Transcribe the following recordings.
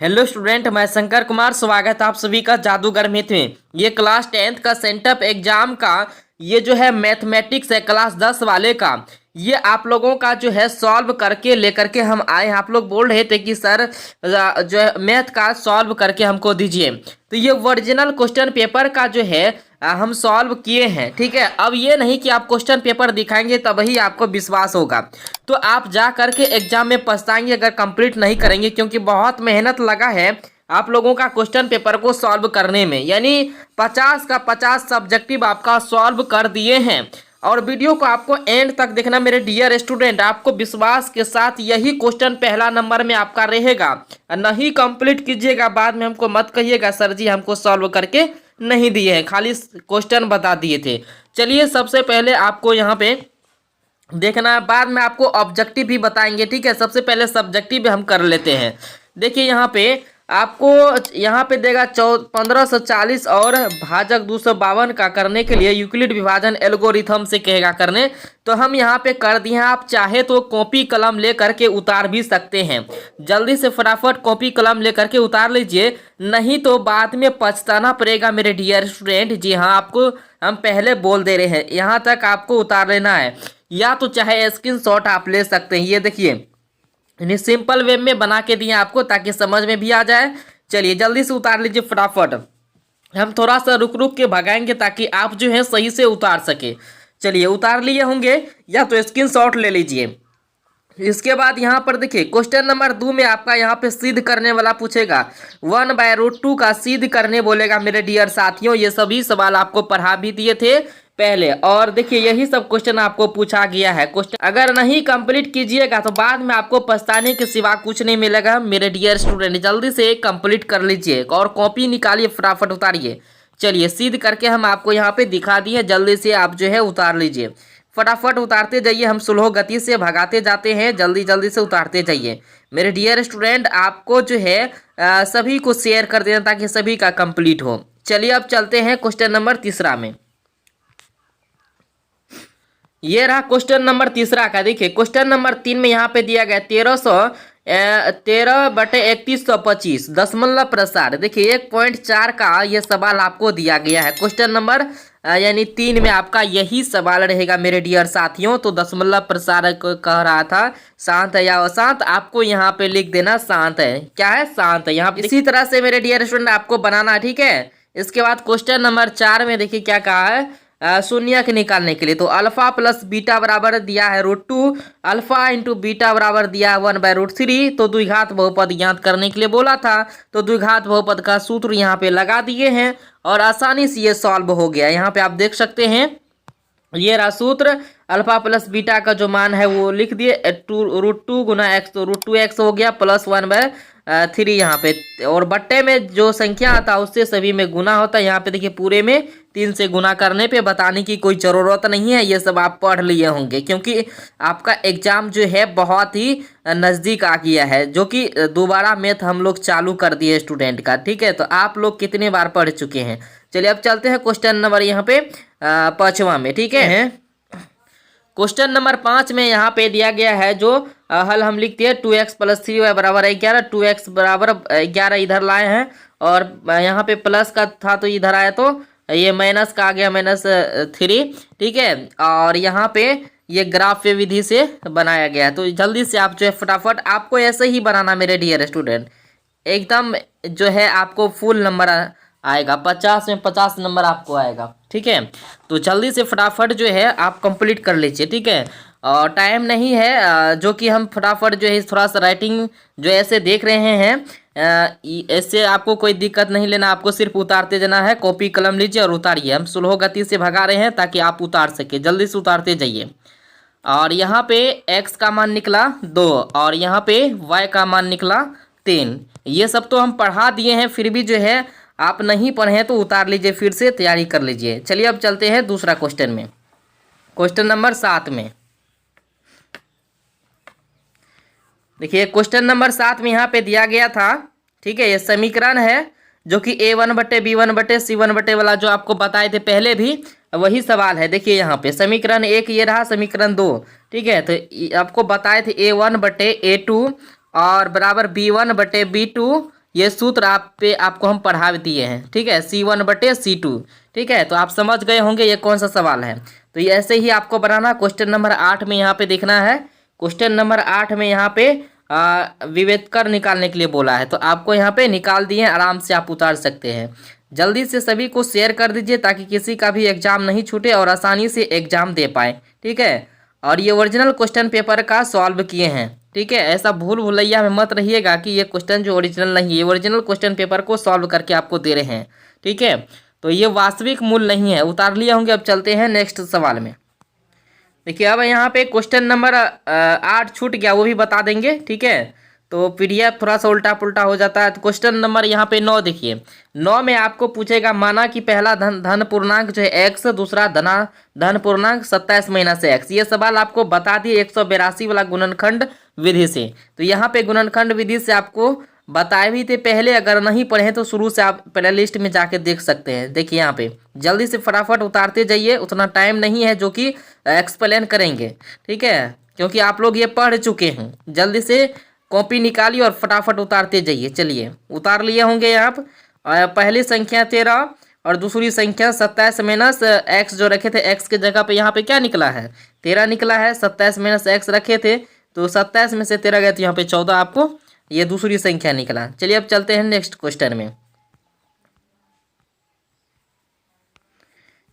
Hello student, मैं शंकर कुमार। स्वागत है आप सभी का जादूगर मैथ में। ये क्लास 10th का सेंटअप एग्जाम का ये जो है मैथमेटिक्स है क्लास 10 वाले का। ये आप लोगों का जो है सॉल्व करके लेकर के हम आए हैं। आप लोग बोल रहे थे कि सर जो है मैथ का सॉल्व करके हमको दीजिए, तो ये ओरिजिनल क्वेश्चन पेपर का जो है हम सॉल्व किए हैं। ठीक है, अब ये नहीं कि आप क्वेश्चन पेपर दिखाएंगे तभी आपको विश्वास होगा, तो आप जा करके एग्जाम में पछताएंगे अगर कंप्लीट नहीं करेंगे, क्योंकि बहुत मेहनत लगा है आप लोगों का क्वेश्चन पेपर को सॉल्व करने में। यानी 50 का 50 सब्जेक्टिव आपका सॉल्व कर दिए हैं। और वीडियो को आपको एंड तक देखना मेरे डियर स्टूडेंट। आपको विश्वास के साथ यही क्वेश्चन पहला नंबर में आपका रहेगा। नहीं कंप्लीट कीजिएगा, बाद में हमको मत कहिएगा सर जी हमको सॉल्व करके नहीं दिए हैं, खाली क्वेश्चन बता दिए थे। चलिए, सबसे पहले आपको यहाँ पे देखना है, बाद में आपको ऑब्जेक्टिव भी बताएंगे। ठीक है, सबसे पहले सब्जेक्टिव हम कर लेते हैं। देखिए यहाँ पे आपको यहाँ पे देगा 1540 और भाजक 252 का करने के लिए यूक्लिड विभाजन एल्गोरिथम से कहेगा करने। तो हम यहाँ पे कर दिए हैं। आप चाहे तो कॉपी कलम ले करके उतार भी सकते हैं। जल्दी से फटाफट कॉपी कलम ले करके उतार लीजिए, नहीं तो बाद में पछताना पड़ेगा मेरे डियर स्टूडेंट। जी हाँ, आपको हम पहले बोल दे रहे हैं, यहाँ तक आपको उतार लेना है, या तो चाहे स्क्रीनशॉट आप ले सकते हैं। ये देखिए सिंपल वे में बना के दिए आपको ताकि समझ में भी आ जाए। चलिए जल्दी से उतार लीजिए फटाफट। हम थोड़ा सा रुक रुक के भगाएंगे ताकि आप जो है सही से उतार सके। चलिए उतार लिए होंगे, या तो स्क्रीनशॉट ले लीजिए। इसके बाद यहाँ पर देखिए क्वेश्चन नंबर 2 में आपका यहाँ पे सिद्ध करने वाला पूछेगा। 1/√2 का सिद्ध करने बोलेगा मेरे डियर साथियों। ये सभी सवाल आपको पढ़ा भी दिए थे पहले, और देखिए यही सब क्वेश्चन आपको पूछा गया है। क्वेश्चन अगर नहीं कंप्लीट कीजिएगा तो बाद में आपको पछताने के सिवा कुछ नहीं मिलेगा मेरे डियर स्टूडेंट। जल्दी से कंप्लीट कर लीजिए और कॉपी निकालिए, फटाफट उतारिए। चलिए सिद्ध करके हम आपको यहाँ पे दिखा दिए, जल्दी से आप जो है उतार लीजिए। फटाफट उतारते जाइए, हम स्लो गति से भगाते जाते हैं, जल्दी जल्दी से उतारते जाइए मेरे डियर स्टूडेंट। आपको जो है सभी को शेयर कर देना ताकि सभी का कंप्लीट हो। चलिए अब चलते हैं क्वेश्चन नंबर 3 में। ये रहा क्वेश्चन नंबर 3 का। देखिए क्वेश्चन नंबर 3 में यहाँ पे दिया गया 13/3125 दशमलव प्रसार। देखिए 1.4 का ये सवाल आपको दिया गया है। क्वेश्चन नंबर यानी 3 में आपका यही सवाल रहेगा मेरे डियर साथियों। तो दशमलव प्रसार कह रहा था शांत है या अशांत, आपको यहाँ पे लिख देना शांत है। क्या है? शांत है। यहाँ पे इसी तरह से मेरे डियर स्टूडेंट आपको बनाना है। ठीक है, इसके बाद क्वेश्चन नंबर 4 में देखिए क्या कहा है शून्यक निकालने के लिए। तो अल्फा प्लस बीटा बराबर दिया है √2, अल्फा इंटू बीटा बराबर दिया है 1/√3। तो द्विघात बहुपद ज्ञात करने के लिए बोला था, तो द्विघात बहुपद का सूत्र यहाँ पे लगा दिए हैं और आसानी से ये सॉल्व हो गया। यहाँ पे आप देख सकते हैं ये रहा सूत्र। अल्फा प्लस बीटा का जो मान है वो लिख दिए, √2 गुना एक्स, तो √2x हो गया प्लस 1/3 यहाँ पे। और बट्टे में जो संख्या आता है उससे सभी में गुना होता है। यहाँ पे देखिए पूरे में 3 से गुना करने पे बताने की कोई ज़रूरत नहीं है, ये सब आप पढ़ लिए होंगे, क्योंकि आपका एग्जाम जो है बहुत ही नज़दीक आ गया है। जो कि दोबारा मैथ हम लोग चालू कर दिए स्टूडेंट का। ठीक है, तो आप लोग कितने बार पढ़ चुके हैं। चलिए अब चलते हैं क्वेश्चन नंबर यहाँ पे 5वां में। ठीक है, क्वेश्चन नंबर 5 में यहाँ पे दिया गया है जो हल हम लिखते हैं 2x + 3y बराबर 11। 2x बराबर 11 इधर लाए हैं, और यहाँ पे प्लस का था तो इधर आया तो ये माइनस का आ गया -3। ठीक है, और यहाँ पे ये ग्राफ विधि से बनाया गया है। तो जल्दी से आप जो है फटाफट आपको ऐसे ही बनाना मेरे डियर स्टूडेंट। एकदम जो है आपको फुल नंबर आएगा, 50 में 50 नंबर आपको आएगा। ठीक है, तो जल्दी से फटाफट जो है आप कंप्लीट कर लीजिए। ठीक है, और टाइम नहीं है जो कि हम फटाफट जो है थोड़ा सा राइटिंग जो ऐसे देख रहे हैं, ऐसे आपको कोई दिक्कत नहीं लेना, आपको सिर्फ उतारते जाना है। कॉपी कलम लीजिए और उतारिए। हम स्लो गति से भगा रहे हैं ताकि आप उतार सके, जल्दी से उतारते जाइए। और यहाँ पे x का मान निकला 2 और यहाँ पे y का मान निकला 3। ये सब तो हम पढ़ा दिए हैं, फिर भी जो है आप नहीं पढ़े तो उतार लीजिए, फिर से तैयारी कर लीजिए। चलिए अब चलते हैं दूसरा क्वेश्चन में, क्वेश्चन नंबर 7 में। देखिए क्वेश्चन नंबर 7 में यहाँ पे दिया गया था। ठीक है, ये समीकरण है जो कि a1/b1/c1 वाला जो आपको बताए थे पहले भी, वही सवाल है। देखिए यहाँ पे समीकरण 1 ये रहा, समीकरण 2। ठीक है, तो आपको बताए थे a1/a2 और बराबर b1/b2 ये सूत्र आपको हम पढ़ा दिए हैं, ठीक है, C1/C2। ठीक है, तो आप समझ गए होंगे ये कौन सा सवाल है। तो ये ऐसे ही आपको बनाना। क्वेश्चन नंबर 8 में यहाँ पे देखना है। क्वेश्चन नंबर 8 में यहाँ पे विवेककर निकालने के लिए बोला है, तो आपको यहाँ पे निकाल दिए, आराम से आप उतार सकते हैं। जल्दी से सभी को शेयर कर दीजिए ताकि किसी का भी एग्जाम नहीं छूटे और आसानी से एग्जाम दे पाए। ठीक है, और ये ओरिजिनल क्वेश्चन पेपर का सॉल्व किए हैं। ठीक है, ऐसा भूल भुलैया में मत रहिएगा कि ये क्वेश्चन जो ओरिजिनल नहीं है, ये ओरिजिनल क्वेश्चन पेपर को सॉल्व करके आपको दे रहे हैं। ठीक है, तो ये वास्तविक मूल्य नहीं है, उतार लिए होंगे। अब चलते हैं नेक्स्ट सवाल में। देखिए अब यहाँ पे क्वेश्चन नंबर 8 छूट गया, वो भी बता देंगे। ठीक है, तो PDF थोड़ा सा उल्टा पुल्टा हो जाता है। तो क्वेश्चन नंबर यहाँ पे 9 देखिए। 9 में आपको पूछेगा, माना कि पहला धन पूर्णांक जो है x, दूसरा धन पूर्णांक 27 माइनस x। ये सवाल आपको बता दिए 182 वाला गुणनखंड विधि से। तो यहाँ पे गुणनखंड विधि से आपको बताए भी थे पहले, अगर नहीं पढ़े तो शुरू से आप प्ले लिस्ट में जाके देख सकते हैं। देखिए यहाँ पे जल्दी से फटाफट उतारते जाइए, उतना टाइम नहीं है जो कि एक्सप्लेन करेंगे। ठीक है, क्योंकि आप लोग ये पढ़ चुके हैं। जल्दी से कॉपी निकालिए और फटाफट उतारते जाइए। चलिए उतार लिए होंगे आप। पहली संख्या 13 और दूसरी संख्या 27 माइनस x जो रखे थे, x के जगह पे यहाँ पे क्या निकला है, 13 निकला है। 27 माइनस x रखे थे तो 27 में से 13 गए तो यहाँ पे 14 आपको ये दूसरी संख्या निकला। चलिए अब चलते हैं नेक्स्ट क्वेश्चन में।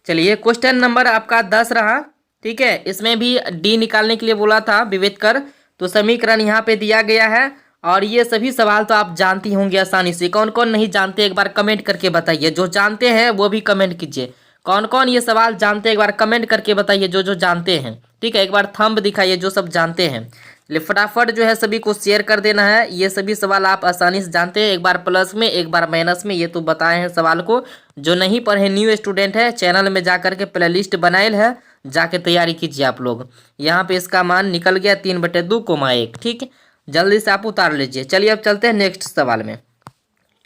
चलिए क्वेश्चन नंबर आपका 10 रहा। ठीक है, इसमें भी D निकालने के लिए बोला था विवेककर। तो समीकरण यहाँ पे दिया गया है और ये सभी सवाल तो आप जानती होंगे आसानी से। कौन कौन नहीं जानते एक बार कमेंट करके बताइए, जो जानते हैं वो भी कमेंट कीजिए। कौन कौन ये सवाल जानते हैं एक बार कमेंट करके बताइए, जो जो जानते हैं। ठीक है, एक बार थंब दिखाइए जो सब जानते हैं। फटाफट जो है सभी को शेयर कर देना है। ये सभी सवाल आप आसानी से जानते हैं, एक बार प्लस में एक बार माइनस में, ये तो बताए हैं सवाल को। जो नहीं पढ़े न्यू स्टूडेंट है, चैनल में जा करके प्ले लिस्ट बनाएल है, जाके तैयारी कीजिए आप लोग। यहाँ पे इसका मान निकल गया 3/2,1। ठीक है, जल्दी से आप उतार लीजिए। चलिए अब चलते हैं नेक्स्ट सवाल में।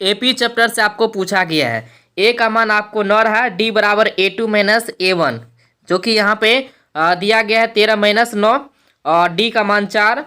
AP चैप्टर से आपको पूछा गया है, A का मान आपको 9 रहा, D बराबर A2 माइनस A1, जो कि यहाँ पे दिया गया है 13 माइनस 9, और D का मान 4,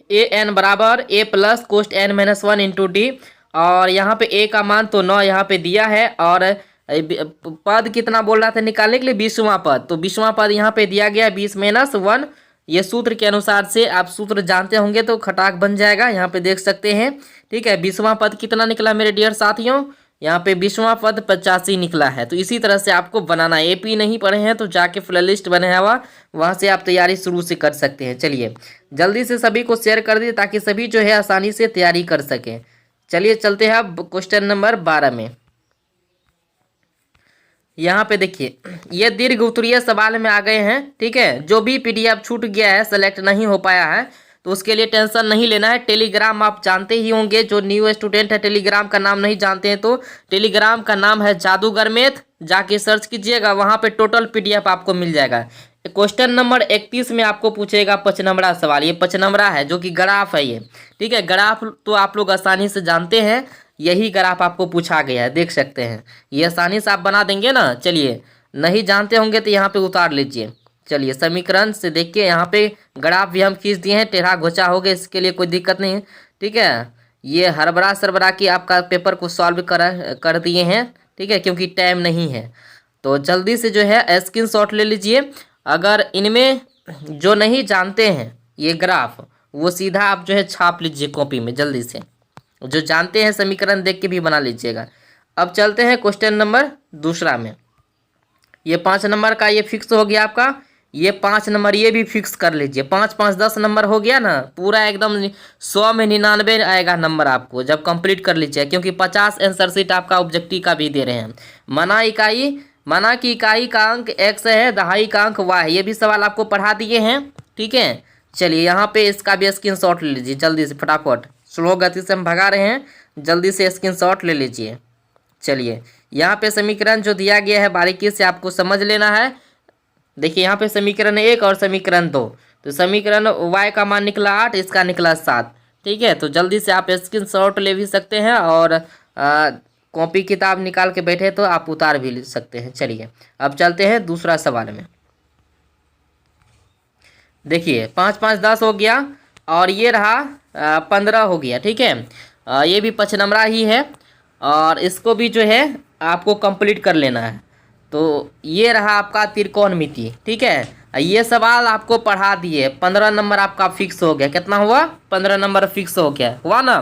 AN बराबर A प्लस कोस्ट N माइनस 1 इंटू D। और यहाँ पे A का मान तो 9 यहाँ पे दिया है, और पद कितना बोल रहा था निकालने के लिए, 20वां पद। तो 20वां पद यहाँ पे दिया गया 20 माइनस 1। ये सूत्र के अनुसार से आप सूत्र जानते होंगे तो खटाक बन जाएगा, यहाँ पे देख सकते हैं। ठीक है, 20वां पद कितना निकला मेरे डियर साथियों, यहाँ पे 20वां पद 85 निकला है। तो इसी तरह से आपको बनाना है। AP नहीं पढ़े हैं तो जाके प्ले लिस्ट बने हुआ, वहाँ से आप तैयारी शुरू से कर सकते हैं। चलिए जल्दी से सभी को शेयर कर दिए ताकि सभी जो है आसानी से तैयारी कर सकें। चलिए चलते हैं अब क्वेश्चन नंबर 12 में। यहाँ पे देखिए ये दीर्घ उत्तरीय सवाल में आ गए हैं। ठीक है, जो भी PDF छूट गया है, सेलेक्ट नहीं हो पाया है, तो उसके लिए टेंशन नहीं लेना है। टेलीग्राम आप जानते ही होंगे, जो न्यू स्टूडेंट है टेलीग्राम का नाम नहीं जानते हैं तो टेलीग्राम का नाम है जादूगर मैथ, जाके सर्च कीजिएगा, वहाँ पे टोटल PDF आपको मिल जाएगा। क्वेश्चन नंबर 31 में आपको पूछेगा 5 नंबरा सवाल। ये 5 नंबरा है जो कि ग्राफ है ये। ठीक है, ग्राफ तो आप लोग आसानी से जानते हैं, यही ग्राफ आपको पूछा गया है, देख सकते हैं। ये आसानी से आप बना देंगे ना। चलिए नहीं जानते होंगे तो यहाँ पे उतार लीजिए। चलिए समीकरण से देखिए, यहाँ पे ग्राफ भी हम खींच दिए हैं, टेढ़ा घोचा हो गया, इसके लिए कोई दिक्कत नहीं है। ठीक है, ये हरबरा सरबरा की आपका पेपर को सॉल्व कर दिए हैं। ठीक है, क्योंकि टाइम नहीं है, तो जल्दी से जो है स्क्रीनशॉट ले लीजिए। अगर इनमें जो नहीं जानते हैं ये ग्राफ, वो सीधा आप जो है छाप लीजिए कॉपी में जल्दी से। जो जानते हैं समीकरण देख के भी बना लीजिएगा। अब चलते हैं क्वेश्चन नंबर दूसरा में। ये 5 नंबर का ये फिक्स हो गया आपका, ये 5 नंबर ये भी फिक्स कर लीजिए। 5 5 10 नंबर हो गया ना, पूरा एकदम 100 में 99 आएगा नंबर आपको जब कंप्लीट कर लीजिए, क्योंकि 50 आंसर शीट आपका ऑब्जेक्टिव का भी दे रहे हैं। माना कि इकाई का अंक x है, दहाई का अंक y है, ये भी सवाल आपको पढ़ा दिए हैं। ठीक है, चलिए यहाँ पे इसका भी स्क्रीनशॉट ले लीजिए जल्दी से फटाफट, स्लो गति से हम भगा रहे हैं, जल्दी से स्क्रीनशॉट ले लीजिए। चलिए यहाँ पे समीकरण जो दिया गया है बारीकी से आपको समझ लेना है। देखिए यहाँ पे समीकरण 1 और समीकरण 2, तो समीकरण y का मान निकला 8, इसका निकला 7। ठीक है, तो जल्दी से आप स्क्रीनशॉट ले भी सकते हैं, और कॉपी किताब निकाल के बैठे तो आप उतार भी ले सकते हैं। चलिए अब चलते हैं दूसरा सवाल में। देखिए 5 5 10 हो गया, और ये रहा 15 हो गया। ठीक है, ये भी 5 नंबरा ही है और इसको भी जो है आपको कंप्लीट कर लेना है। तो ये रहा आपका त्रिकोणमिति, ठीक है। ये सवाल आपको पढ़ा दिए, 15 नंबर आपका फिक्स हो गया। कितना हुआ? 15 नंबर फिक्स हो गया, हुआ ना।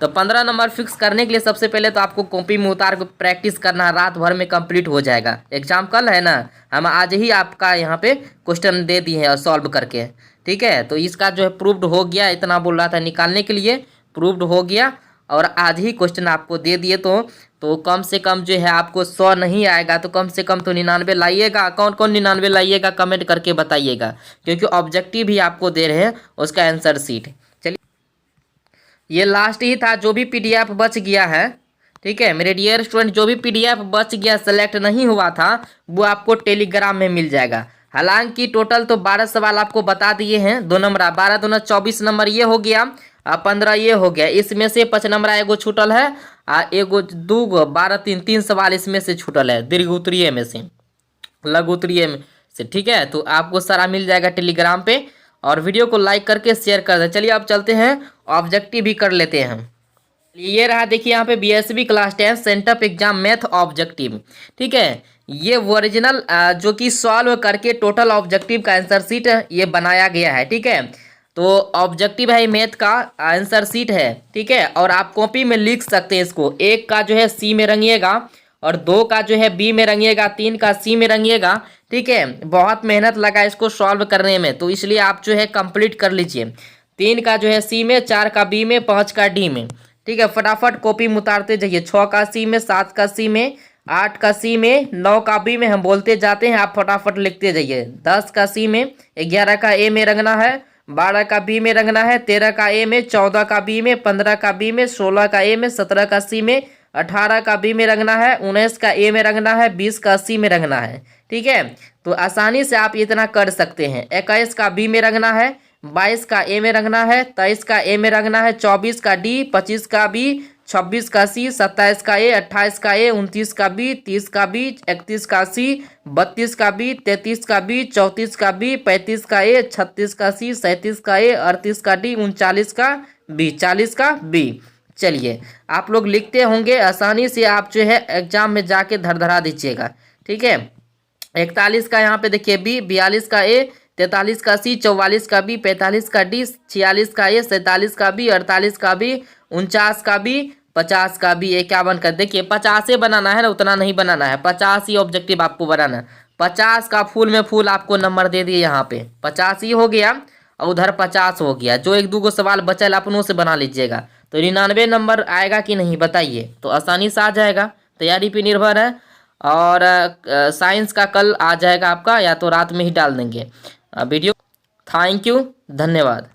तो 15 नंबर फिक्स करने के लिए सबसे पहले तो आपको कॉपी में उतार के प्रैक्टिस करना है, रात भर में कंप्लीट हो जाएगा। एग्जाम कल है ना, हम आज ही आपका यहाँ पे क्वेश्चन दे दिए हैं सॉल्व करके, ठीक है। तो इसका जो है प्रूव्ड हो गया, इतना बोल रहा था निकालने के लिए, प्रूव्ड हो गया और आज ही क्वेश्चन आपको दे दिए। तो कम से कम जो है आपको 100 नहीं आएगा तो कम से कम तो 99 लाइएगा। कौन कौन 99 लाइएगा कमेंट करके बताइएगा, क्योंकि ऑब्जेक्टिव भी आपको दे रहे हैं उसका आंसर सीट। चलिए, ये लास्ट ही था। जो भी पीडीएफ बच गया है, ठीक है मेरे डियर स्टूडेंट, जो भी पीडीएफ बच गया सेलेक्ट नहीं हुआ था वो आपको टेलीग्राम में मिल जाएगा। हालांकि टोटल तो 12 सवाल आपको बता दिए हैं। 2 नंबर 12 दूना 24 नंबर ये हो गया, 15 ये हो गया। इसमें से 5 नंबर एगो छूटल है, एगो 2 12 3 सवाल इसमें से छूटल है, दीर्घ उत्तरीय में से, लघु उत्तरीय में से, ठीक है। तो आपको सारा मिल जाएगा टेलीग्राम पे और वीडियो को लाइक करके शेयर कर दें। चलिए अब चलते हैं ऑब्जेक्टिव भी कर लेते हैं हम। ये रहा, देखिए यहाँ पे BSB class 10 sent up exam math objective, ठीक है। ये ओरिजिनल जो कि सॉल्व करके टोटल ऑब्जेक्टिव का आंसर सीट ये बनाया गया है, ठीक है। तो ऑब्जेक्टिव है मैथ का आंसर सीट है, ठीक है। और आप कॉपी में लिख सकते हैं इसको। 1 का जो है सी में रंगिएगा और 2 का जो है बी में रंगिएगा, 3 का सी में रंगिएगा, ठीक है। बहुत मेहनत लगा इसको सॉल्व करने में, तो इसलिए आप जो है कंप्लीट कर लीजिए। 3 का जो है सी में, 4 का बी में, 5 का डी में, ठीक है। फटाफट कॉपी में उतारते जाइए। 6 का सी में, 7 का सी में, 8 का सी में, 9 का बी में, हम बोलते जाते हैं, आप फटाफट लिखते जाइए। 10 का सी में, 11 का ए में रंगना है, 12 का बी में रंगना है, 13 का ए में, 14 का बी में, 15 का बी में, 16 का ए में, 17 का सी में, 18 का बी में रंगना है, 19 का ए में रंगना है, 20 का सी में रंगना है, ठीक है। तो आसानी से आप इतना कर सकते हैं। 21 का बी में रंगना है, 22 का ए में रंगना है, 23 का ए में रंगना है, 24 का डी, 25 का बी, 26 का सी, 27 का ए, 28 का ए, 29 का बी, 30 का बी, 31 का सी, 32 का बी, 33 का बी, 34 का बी, 35 का ए, 36 का सी, 37 का ए, 38 का डी, 39 का बी, 40 का बी। चलिए आप लोग लिखते होंगे, आसानी से आप जो है एग्जाम में जाके धरधरा दीजिएगा, ठीक है। 41 का यहाँ पे देखिए बी, 42 का ए, 43 का सी, 44 का बी, 45 का डी, 46 का ए, 47 का बी, 48 का बी, 49 का बी, 50 का बी, 51 का। देखिए 50 बनाना है ना, उतना नहीं बनाना है, 50 ही ऑब्जेक्टिव आपको बनाना है। 50 का फुल में फुल आपको नंबर दे दिए यहाँ पे, 50 ही हो गया और उधर 50 हो गया। जो 1-2 सवाल बचल अपनों से बना लीजिएगा। तो 99 नंबर आएगा कि नहीं बताइए, तो आसानी से आ जाएगा, तैयारी पे निर्भर है। और साइंस का कल आ जाएगा आपका, या तो रात में ही डाल देंगे वीडियो। थैंक यू, धन्यवाद।